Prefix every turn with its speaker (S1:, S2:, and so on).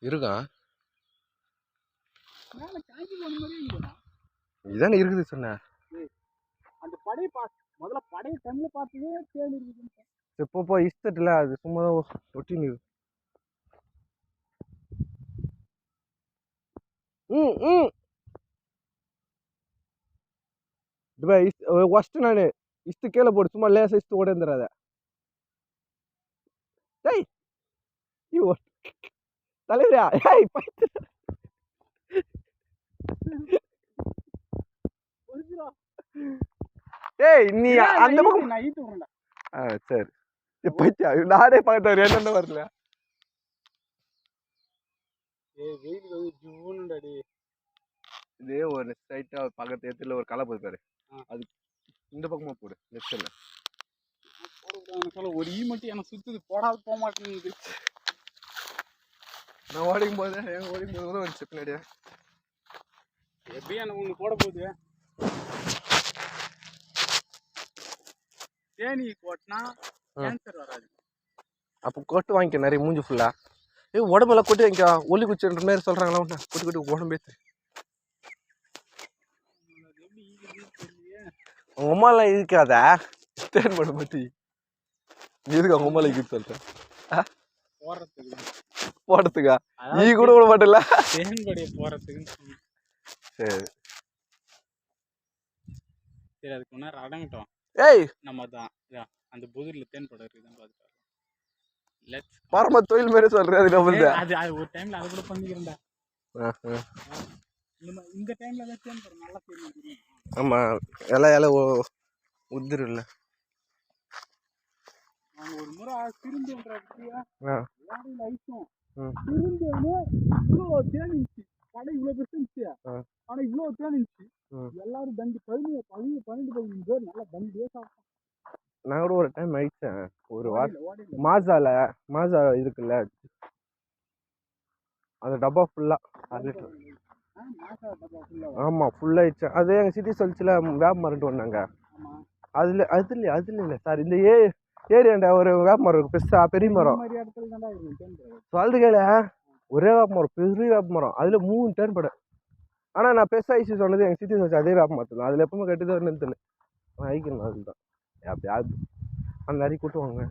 S1: இருக்கா
S2: மேல காஞ்சி போன மாதிரியே இருக்குடா.
S1: இதானே இருக்குது சொன்னேன்.
S2: அந்த படை முதல்ல படை கண்ணில் பார்த்ததே தேடி இருக்குது.
S1: இப்போ இஷ்டத்துல அது சும்மா ஒட்டி நிற்குது. ஃபர்ஸ்ட் நானு இஷ்டு கீழே போடு, சும்மா லேசா இஷ்டு ஓட இருந்துடாத. டேய் தலைவரா, ஏய் நீ அந்த பக்கம்
S2: நான் ஈட்டு வரேன்டா.
S1: சரி பைத்தியா, நானே பார்த்துட்டு என்னென்ன வரல.
S2: வெயில் ஜூன்டாடி.
S1: இதே ஒரு ஸ்ட்ரைட்டா பக்கத்து இடத்துல ஒரு களை போய் பாரு, அது இந்த பக்கமா போடு. லெஃப்ட் இல்ல
S2: ஒரு ஈ மட்டும் எனக்கு சுத்துது, போடாது போக மாட்டேங்குது.
S1: நான் ஓடிக்கும் போது கூட வந்துச்சு பின்னாடியா.
S2: எப்படியும் எனக்கு ஒன்று போட போகுது. தேனி போட்டினா கேன்சர் வராது.
S1: அப்போ கொட்டு வாங்கிக்க நிறைய மூஞ்சி ஃபுல்லா. உடம்பெல்லாம் கொட்டி வாங்கிக்கா, ஒலி குச்சின்ற மாதிரி சொல்றாங்களா. கொட்டி கொட்டி உடம்பேத்து. உங்க அம்மாலாம் இருக்காதா தேன் பண்ண மாட்டி எதுக்கு அவங்க அம்மாலாம் இருக்குது சொல்றேன். போடுறதுக்கா நீ கூட விட மாட்டல
S2: தேன்படியை போறதுக்கு.
S1: சரி
S2: சரி, அதுக்கு முன்னாடி அடங்கட்டும்.
S1: ஏய்
S2: நம்ம தான் அந்த புதிரில் தேன்படை இருக்குதான் பார்த்துட்டு
S1: பரம தொழில் மாதிரி சொல்றேன். அது நம்ம
S2: அது ஒரு டைம்ல அதை கூட பண்ணிக்கிறேன்டா. இந்த டைம்ல தான் தேன்படை நல்லா தெரியும்.
S1: ஆமா இலை உதிரும் இல்லை.
S2: அவங்க ஒரு முறை திரும்பியா ஐஸும் திரும்பியானே இவ்வளோ தேனிச்சு. கடை இவ்வளோ பெருசு, ஆனா இவ்வளோ தேனிச்சு. எல்லாரும் தண்டி 12 பேர் நல்லா தண்டியே சாப்பிட்டோம்.
S1: நான் கூட ஒரு டைம் ஆயிடுச்சேன். ஒரு மாசா இருக்குல்ல, அந்த டப்பா ஃபுல்லா ஆமா ஃபுல்லா ஆயிடுச்சு. அது எங்க சிட்டி சொல்லிச்சுல வேப்ப மரம்ட்டு வந்தாங்க. அதுல இல்லை சார், இந்த ஏரியாண்ட ஒரு வேப்ப மரம் இருக்கு, பெருசா பெரிய மரம். சொல்றது கேள, ஒரே வேப்ப மரம், பெரிய வேப்ப மரம், அதுல 3 டேன் படை. ஆனா நான் பெருசா ஐசி சொன்னது எங்க சிட்டி சொல்லிச்சு அதே வேப்ப மரத்துல. அதுல எப்பவுமே கட்டுதான் நிறுத்தல ஐக்கணும். அதுதான் எப்பயாவது அந்த நிறைய கூட்டுவாங்க.